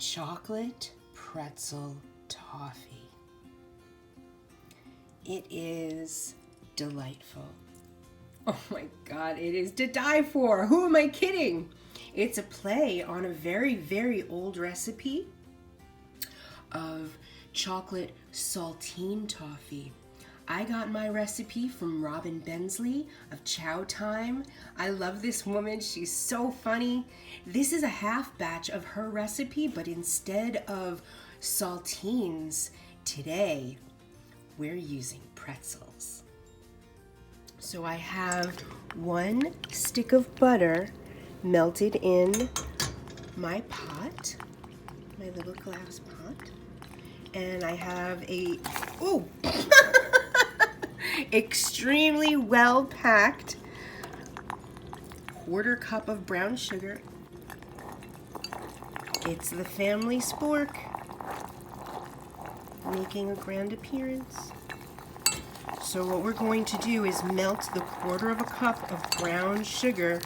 chocolate pretzel toffee. It is delightful. Oh my God, it is to die for. Who am I kidding? It's a play on a very, very old recipe of chocolate saltine toffee. I got my recipe from Robin Bensley of Chow Time. I love this woman. She's so funny. This is a half batch of her recipe, but instead of saltines, today we're using pretzels. So I have 1 stick of butter melted in my pot, my little glass pot. And I have a, extremely well packed 1/4 cup of brown sugar. It's the family spork making a grand appearance. So what we're going to do is melt the 1/4 cup of brown sugar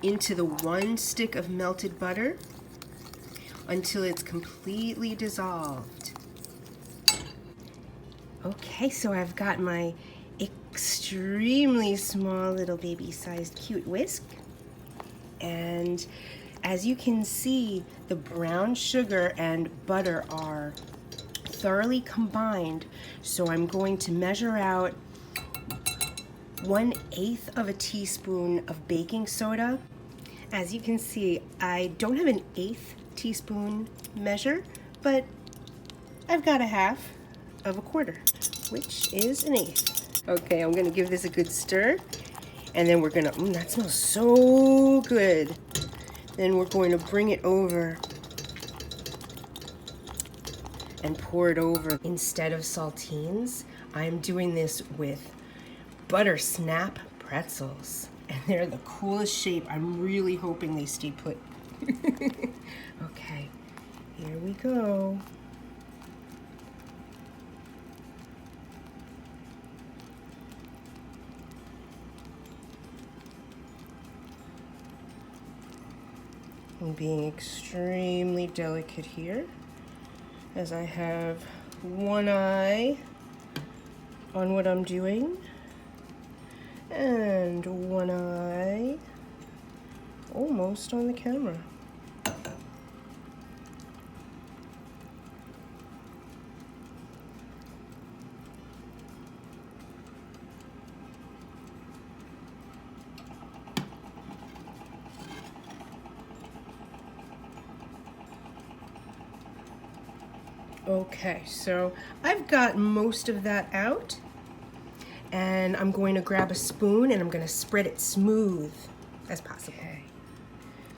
into the 1 stick of melted butter until it's completely dissolved. Okay, so I've got my extremely small little baby-sized cute whisk. And as you can see, the brown sugar and butter are thoroughly combined. So I'm going to measure out 1/8 of a teaspoon of baking soda. As you can see, I don't have an 1/8 teaspoon measure, but I've got a 1/2 of a 1/4, which is an 1/8. Okay, I'm gonna give this a good stir, and then we're gonna, that smells so good. Then we're going to bring it over and pour it over. Instead of saltines, I'm doing this with butter snap pretzels, and they're the coolest shape. I'm really hoping they stay put. Okay, here we go. I'm being extremely delicate here, as I have one eye on what I'm doing and one eye almost on the camera. Okay, so I've got most of that out, and I'm going to grab a spoon and I'm going to spread it smooth as possible. Okay.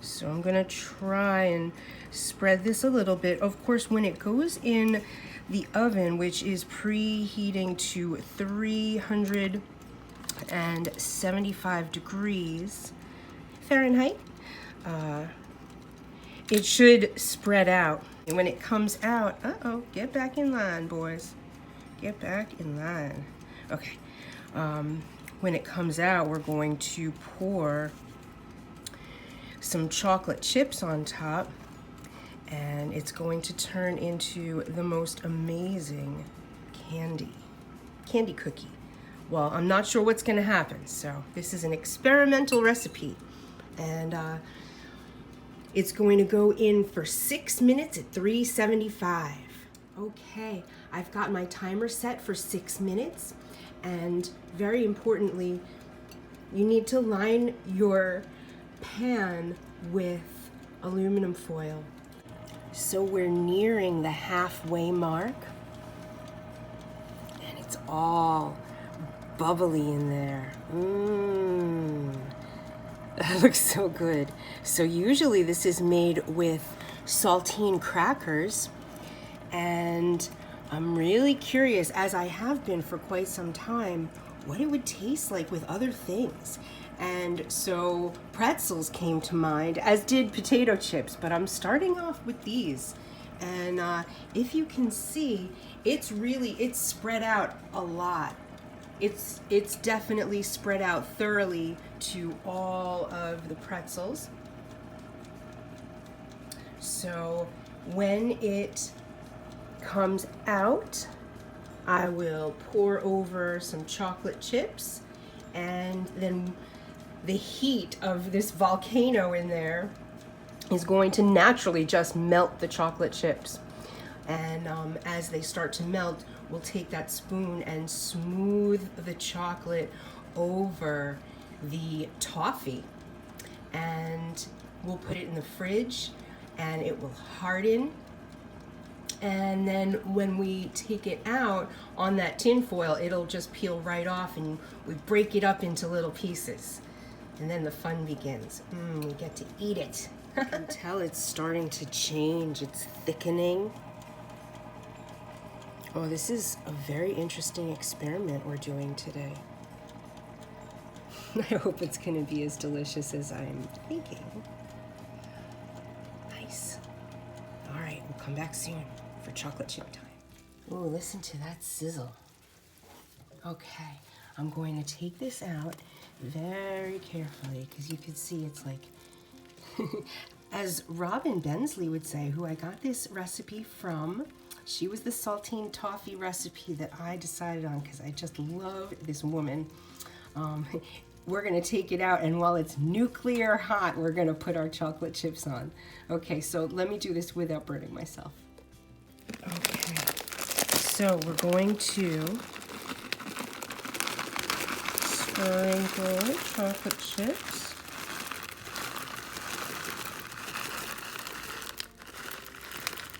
So I'm going to try and spread this a little bit. Of course, when it goes in the oven, which is preheating to 375 degrees Fahrenheit, it should spread out. And when it comes out, get back in line, boys. Get back in line. Okay. When it comes out, we're going to pour some chocolate chips on top, and it's going to turn into the most amazing candy cookie. Well, I'm not sure what's going to happen, so this is an experimental recipe, and it's going to go in for 6 minutes at 375. Okay, I've got my timer set for 6 minutes, and very importantly, you need to line your pan with aluminum foil. So we're nearing the halfway mark, and it's all bubbly in there. That looks so good. So usually this is made with saltine crackers, and I'm really curious, as I have been for quite some time, what it would taste like with other things. And so pretzels came to mind, as did potato chips, but I'm starting off with these. And if you can see, it's spread out a lot. It's definitely spread out thoroughly to all of the pretzels. So So when it comes out, I will pour over some chocolate chips, and then the heat of this volcano in there is going to naturally just melt the chocolate chips. And as they start to melt, we'll take that spoon and smooth the chocolate over the toffee. And we'll put it in the fridge and it will harden. And then when we take it out on that tin foil, it'll just peel right off, and we break it up into little pieces. And then the fun begins. We get to eat it. I can tell it's starting to change. It's thickening. Oh, this is a very interesting experiment we're doing today. I hope it's going to be as delicious as I'm thinking. Nice. All right, we'll come back soon for chocolate chip time. Oh, listen to that sizzle. Okay, I'm going to take this out very carefully because you can see it's like, as Robin Bensley would say, who I got this recipe from, she was the saltine toffee recipe that I decided on because I just love this woman. We're gonna take it out, and while it's nuclear hot, we're gonna put our chocolate chips on. Okay, so let me do this without burning myself. Okay, so we're going to sprinkle chocolate chips.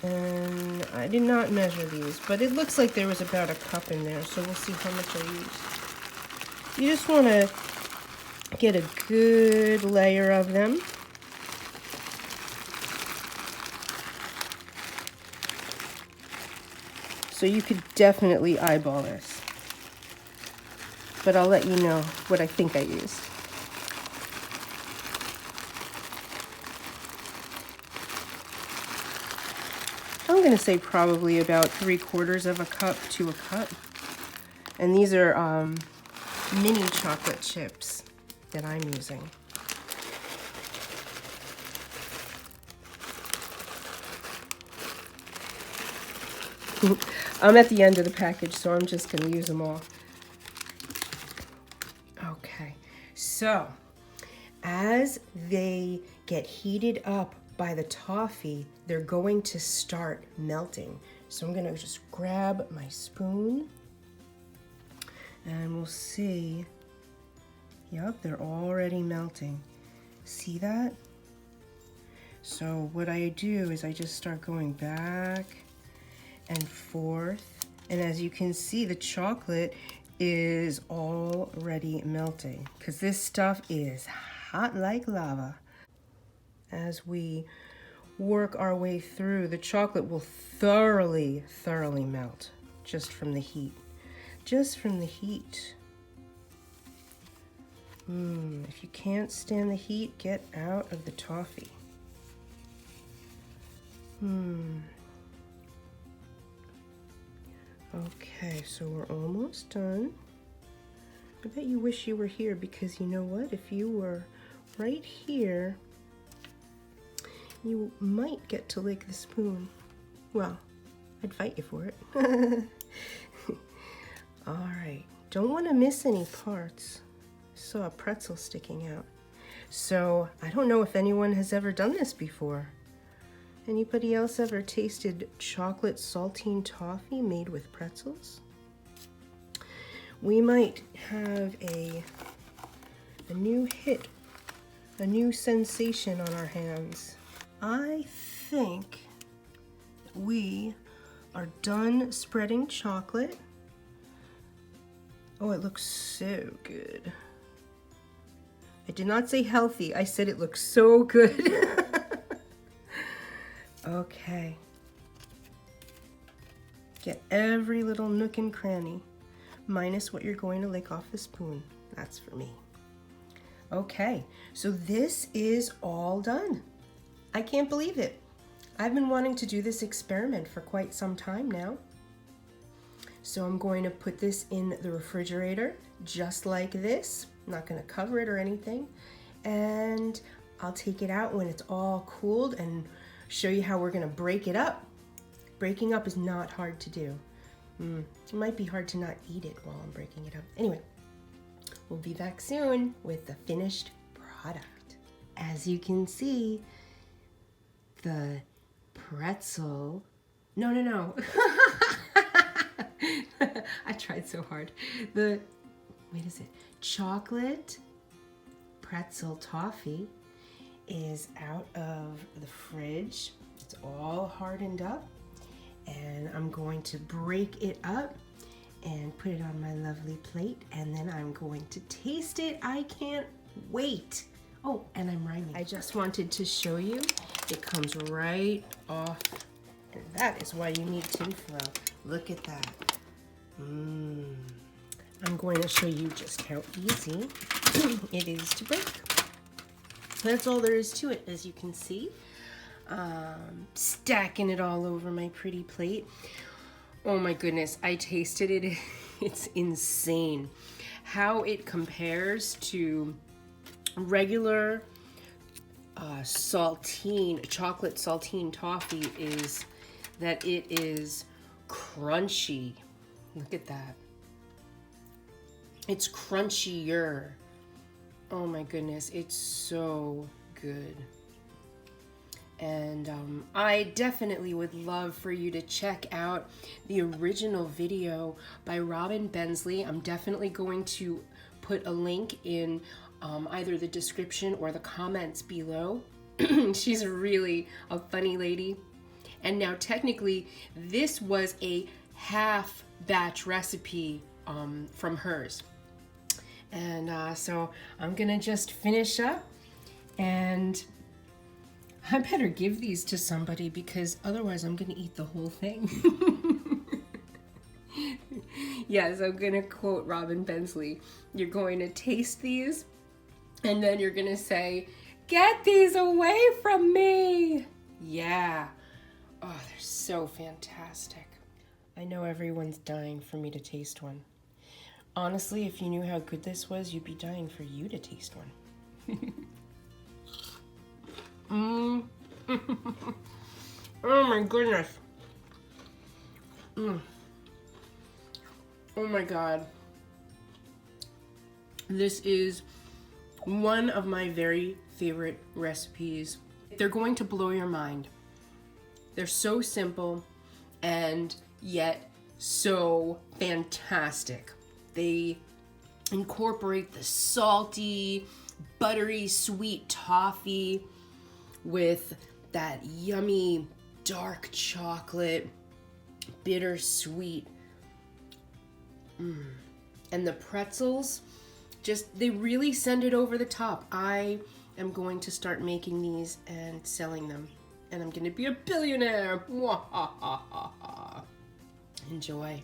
And I did not measure these, but it looks like there was about a cup in there, so we'll see how much I used. You just want to get a good layer of them. So you could definitely eyeball this, but I'll let you know what I think I used. I'm going to say probably about 3/4 of a cup to a cup. And these are mini chocolate chips that I'm using. I'm at the end of the package, so I'm just going to use them all. Okay, so as they get heated up by the toffee, they're going to start melting. So I'm going to just grab my spoon and we'll see. Yep, they're already melting. See that? So what I do is I just start going back and forth. And as you can see, the chocolate is already melting because this stuff is hot like lava. As we work our way through, the chocolate will thoroughly melt just from the heat. Just from the heat. If you can't stand the heat, get out of the toffee. Okay, so we're almost done. I bet you wish you were here, because you know what? If you were right here, you might get to lick the spoon. Well, I'd fight you for it. All right, don't want to miss any parts. I saw a pretzel sticking out. So I don't know if anyone has ever done this before. Anybody else ever tasted chocolate saltine toffee made with pretzels? We might have a new hit, a new sensation on our hands. I think we are done spreading chocolate. Oh, it looks so good. I did not say healthy, I said it looks so good. Okay. Get every little nook and cranny, minus what you're going to lick off the spoon. That's for me. Okay, so this is all done. I can't believe it. I've been wanting to do this experiment for quite some time now. So I'm going to put this in the refrigerator, just like this. I'm not going to cover it or anything. And I'll take it out when it's all cooled and show you how we're gonna break it up. Breaking up is not hard to do. It might be hard to not eat it while I'm breaking it up. Anyway, we'll be back soon with the finished product. As you can see, the pretzel, no. I tried so hard. Chocolate pretzel toffee is out of the fridge. It's all hardened up, and I'm going to break it up and put it on my lovely plate, and then I'm going to taste it. I can't wait. Oh, and I'm rhyming. I just wanted to show you, it comes right off, and that is why you need tin foil. Look at that. I'm going to show you just how easy it is to break. That's all there is to it, as you can see. Stacking it all over my pretty plate. Oh my goodness, I tasted it. It's insane how it compares to regular chocolate saltine toffee. Is that it is crunchy. Look at that. It's crunchier. Oh my goodness, it's so good. And I definitely would love for you to check out the original video by Robin Bensley. I'm definitely going to put a link in either the description or the comments below. She's really a funny lady. And now technically this was a half batch recipe from hers. And so I'm gonna just finish up, and I better give these to somebody because otherwise I'm gonna eat the whole thing. Yes, I'm gonna quote Robin Bensley. You're going to taste these and then you're gonna say, "Get these away from me." Yeah. Oh, they're so fantastic. I know everyone's dying for me to taste one. Honestly, if you knew how good this was, you'd be dying for you to taste one. Oh my goodness. Oh my God. This is one of my very favorite recipes. They're going to blow your mind. They're so simple and yet so fantastic. They incorporate the salty, buttery, sweet toffee with that yummy dark chocolate, bittersweet. And the pretzels, they really send it over the top. I am going to start making these and selling them, and I'm going to be a billionaire. Enjoy.